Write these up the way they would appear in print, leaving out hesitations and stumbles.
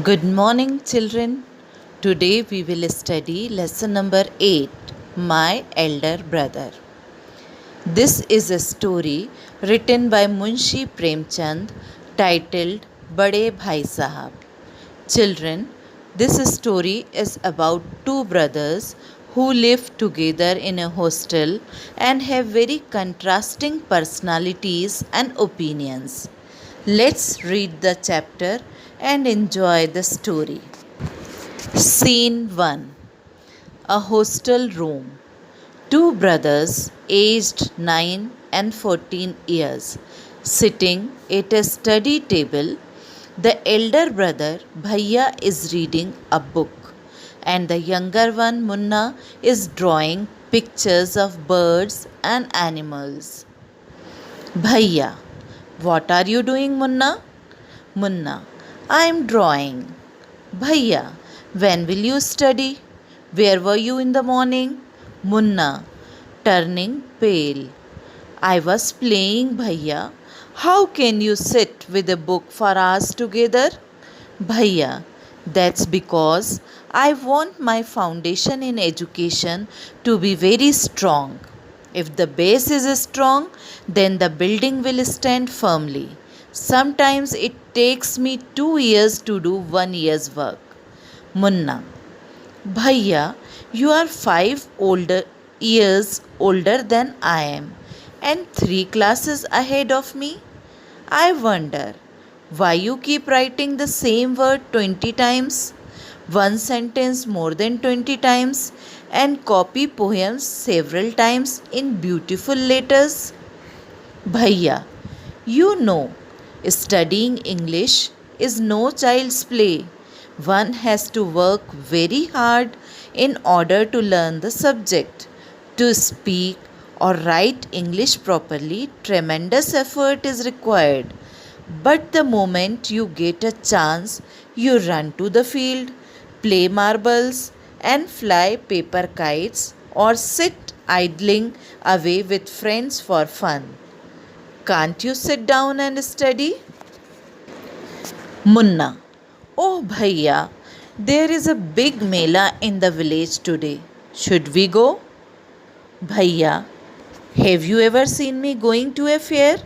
Good morning, children. Today we will study lesson number 8, My Elder Brother. This is a story written by Munshi Premchand titled Bade Bhai Sahab. Children, this story is about two brothers who live together in a hostel and have very contrasting personalities and opinions. Let's read the chapter and enjoy the story. Scene 1. A hostel room. Two brothers, aged 9 and 14 years, sitting at a study table. The elder brother, Bhaiya, is reading a book, and the younger one, Munna, is drawing pictures of birds and animals. Bhaiya, what are you doing, Munna? Munna, I am drawing. Bhaiya, when will you study? Where were you in the morning? Munna, turning pale. I was playing, Bhaiya. How can you sit with a book for hours together? Bhaiya, that's because I want my foundation in education to be very strong. If the base is strong, then the building will stand firmly. Sometimes it takes me 2 years to do 1 year's work. Munna, Bhaiya, you are 5 years older than I am and 3 classes ahead of me. I wonder why you keep writing the same word 20 times, one sentence more than 20 times, and copy poems several times in beautiful letters. Bhaiya, you know, studying English is no child's play. One has to work very hard in order to learn the subject. To speak or write English properly, tremendous effort is required. But the moment you get a chance, you run to the field, play marbles, and fly paper kites or sit idling away with friends for fun. Can't you sit down and study? Munna, oh Bhaiya, there is a big mela in the village today. Should we go? Bhaiya, have you ever seen me going to a fair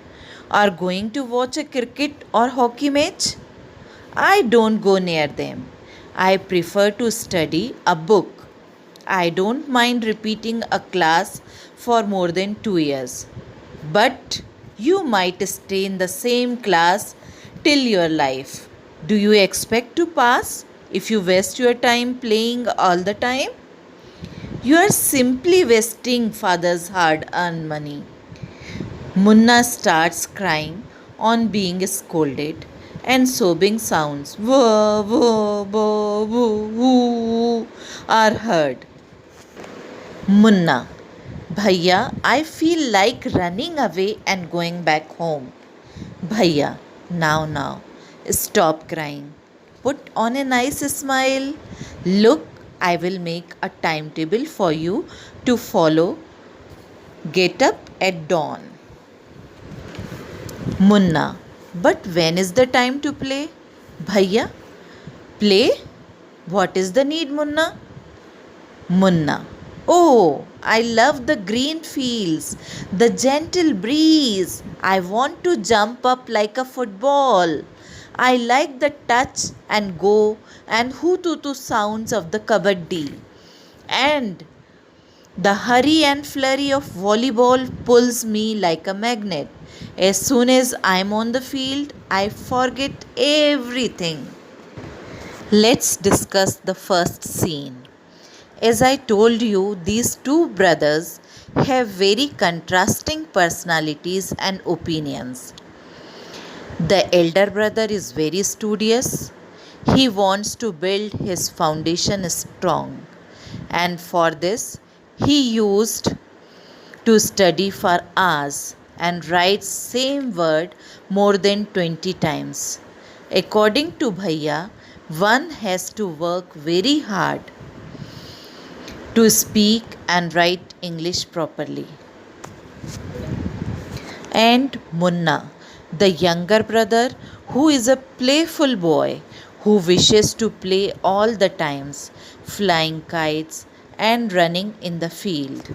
or going to watch a cricket or hockey match? I don't go near them. I prefer to study a book. I don't mind repeating a class for more than 2 years. But you might stay in the same class till your life. Do you expect to pass if you waste your time playing all the time? You are simply wasting father's hard earned money. Munna starts crying on being scolded, and sobbing sounds whoa, whoa, whoa, woo, woo, are heard. Munna, Bhaiya, I feel like running away and going back home. Bhaiya, now, stop crying. Put on a nice smile. Look, I will make a timetable for you to follow. Get up at dawn. Munna, but when is the time to play? Bhaiya, play? What is the need, Munna? Munna, oh, I love the green fields, the gentle breeze. I want to jump up like a football. I like the touch and go and hoo-too-too sounds of the kabaddi. And the hurry and flurry of volleyball pulls me like a magnet. As soon as I'm on the field, I forget everything. Let's discuss the first scene. As I told you, these two brothers have very contrasting personalities and opinions. The elder brother is very studious. He wants to build his foundation strong, and for this, he used to study for hours and write same word more than 20 times. According to Bhaiya, one has to work very hard to speak and write English properly. And Munna, the younger brother, who is a playful boy who wishes to play all the times, flying kites and running in the field.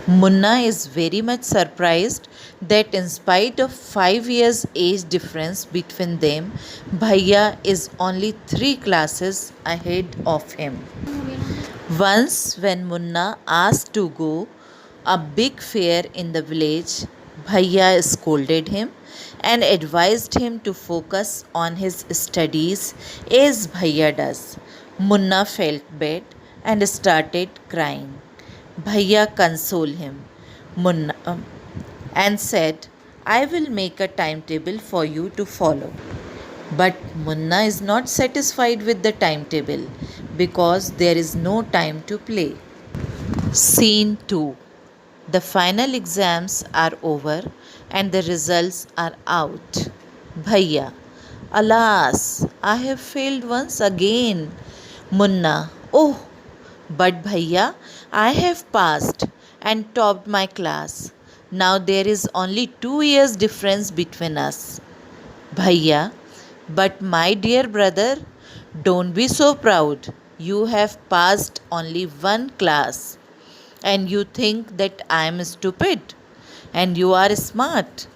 Munna is very much surprised that in spite of 5 years age difference between them, Bhaiya is only 3 classes ahead of him. Once when Munna asked to go a big fair in the village, Bhaiya scolded him and advised him to focus on his studies as Bhaiya does. Munna felt bad and started crying. Bhaiya consoled him Munna, and said, I will make a timetable for you to follow. But Munna is not satisfied with the timetable because there is no time to play. Scene 2. The final exams are over and the results are out. Bhaiya, alas, I have failed once again. Munna, oh, but Bhaiya, I have passed and topped my class. Now there is only 2 years difference between us. Bhaiya, but my dear brother, don't be so proud. You have passed only one class and you think that I am stupid and you are smart.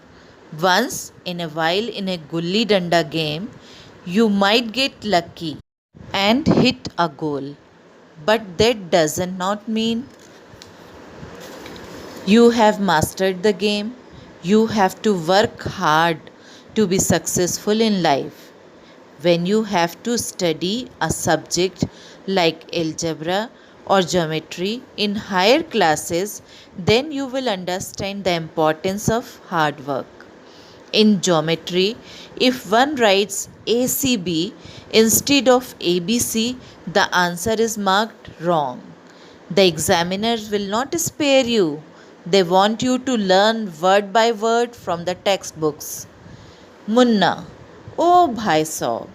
Once in a while in a gulli danda game, you might get lucky and hit a goal. But that does not mean you have mastered the game. You have to work hard to be successful in life. When you have to study a subject like algebra or geometry in higher classes, then you will understand the importance of hard work. In geometry, if one writes ACB instead of ABC, the answer is marked wrong. The examiners will not spare you. They want you to learn word by word from the textbooks. Munna, oh bhai sahab,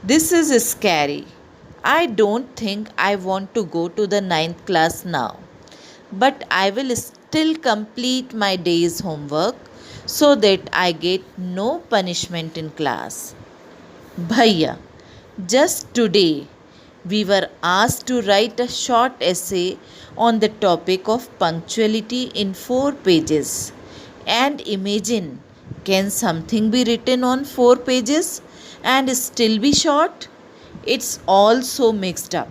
this is scary. I don't think I want to go to the ninth class now. But I will still complete my day's homework so that I get no punishment in class. Bhaiya, just today we were asked to write a short essay on the topic of punctuality in 4 pages. And imagine, can something be written on 4 pages and still be short? It's all so mixed up.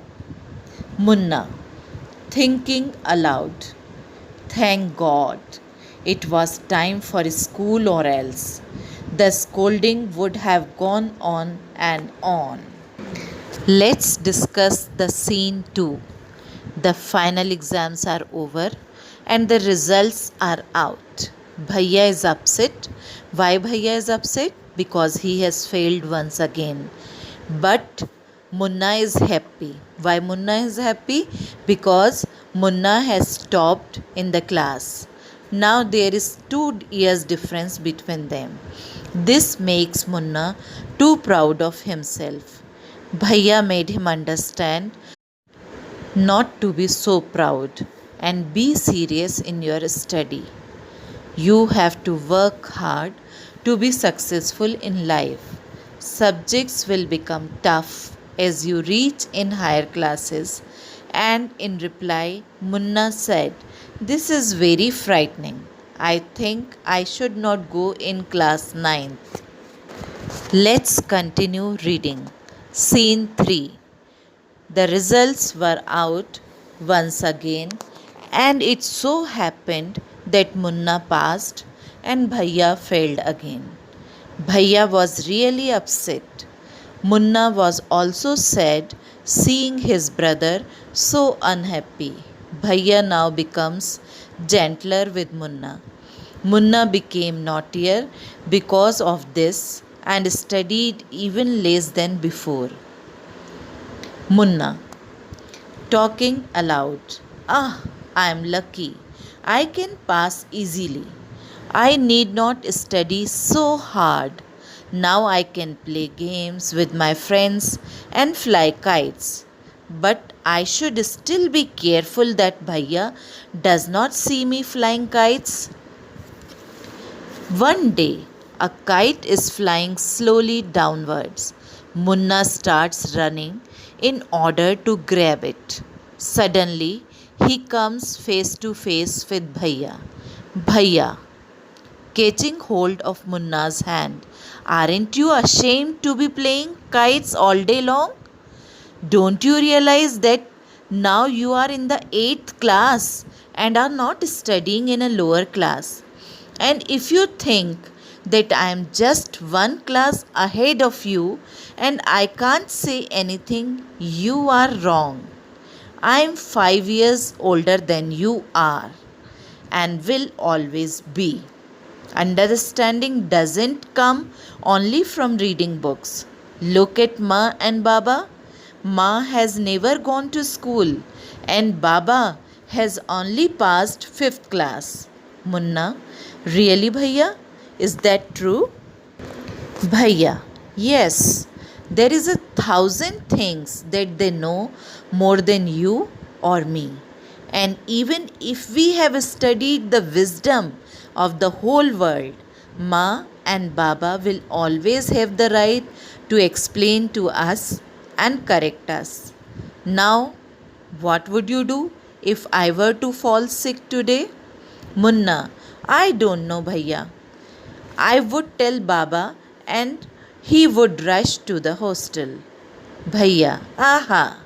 Munna, thinking aloud. Thank God. It was time for school or else the scolding would have gone on and on. Let's discuss the scene 2. The final exams are over and the results are out. Bhaiya is upset. Why Bhaiya is upset? Because he has failed once again. But Munna is happy. Why Munna is happy? Because Munna has topped in the class. Now there is 2 years difference between them. This makes Munna too proud of himself. Bhaiya made him understand not to be so proud and be serious in your study. You have to work hard to be successful in life. Subjects will become tough as you reach in higher classes. And in reply, Munna said, This is very frightening. I think I should not go in class 9th. Let's continue reading. Scene 3. The results were out once again, and it so happened that Munna passed and Bhaiya failed again. Bhaiya was really upset. Munna was also sad seeing his brother so unhappy. Bhaiya now becomes gentler with Munna. Munna became naughtier because of this and studied even less than before. Munna, talking aloud. Ah, I am lucky. I can pass easily. I need not study so hard. Now I can play games with my friends and fly kites. But I should still be careful that Bhaiya does not see me flying kites. One day, a kite is flying slowly downwards. Munna starts running in order to grab it. Suddenly, he comes face to face with Bhaiya. Bhaiya, catching hold of Munna's hand, aren't you ashamed to be playing kites all day long? Don't you realize that now you are in the 8th class and are not studying in a lower class? And if you think that I am just one class ahead of you and I can't say anything, you are wrong. I am 5 years older than you are and will always be. Understanding doesn't come only from reading books. Look at Ma and Baba. Ma has never gone to school and Baba has only passed 5th class. Munna, really Bhaiya? Is that true? Bhaiya, yes. There is 1,000 things that they know more than you or me. And even if we have studied the wisdom of the whole world, Ma and Baba will always have the right to explain to us and correct us. Now, what would you do if I were to fall sick today? Munna, I don't know, Bhaiya. I would tell Baba and he would rush to the hostel. Bhaiya, aha!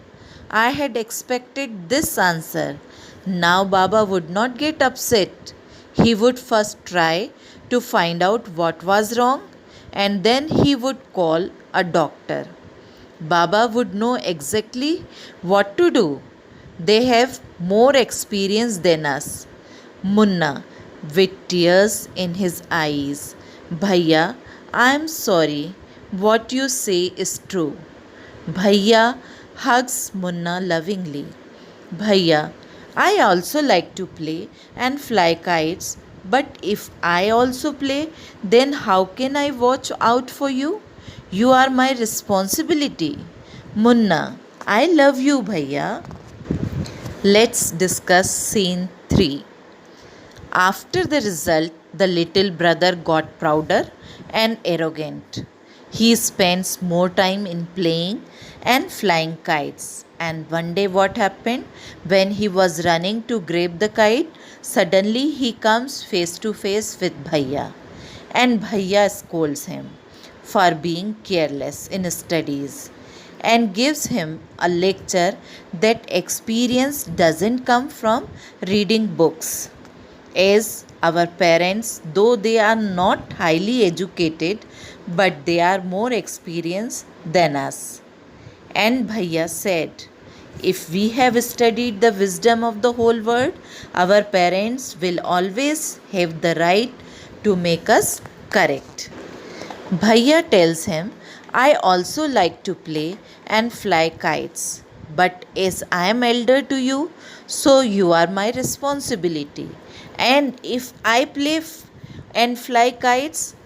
I had expected this answer. Now Baba would not get upset. He would first try to find out what was wrong and then he would call a doctor. Baba would know exactly what to do. They have more experience than us. Munna, with tears in his eyes, Bhaiya, I am sorry. What you say is true. Bhaiya hugs Munna lovingly. Bhaiya, I also like to play and fly kites, but if I also play, then how can I watch out for you? You are my responsibility. Munna, I love you, Bhaiya. Let's discuss scene 3. After the result, the little brother got prouder and arrogant. He spends more time in playing and flying kites. And one day, what happened? When he was running to grab the kite, suddenly he comes face to face with Bhaiya. And Bhaiya scolds him for being careless in studies and gives him a lecture that experience doesn't come from reading books. As our parents, though they are not highly educated, but they are more experienced than us. And Bhaiya said, if we have studied the wisdom of the whole world, our parents will always have the right to make us correct. Bhaiya tells him, I also like to play and fly kites. But as I am elder to you, so you are my responsibility. And if I play and fly kites,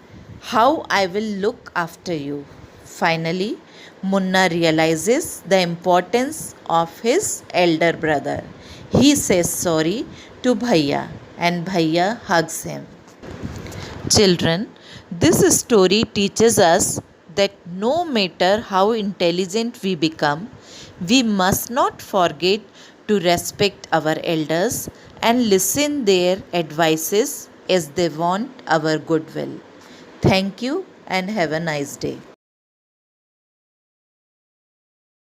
how I will look after you. Finally, Munna realizes the importance of his elder brother. He says sorry to Bhaiya and Bhaiya hugs him. Children, this story teaches us that no matter how intelligent we become, we must not forget to respect our elders and listen their advices as they want our goodwill. Thank you and have a nice day.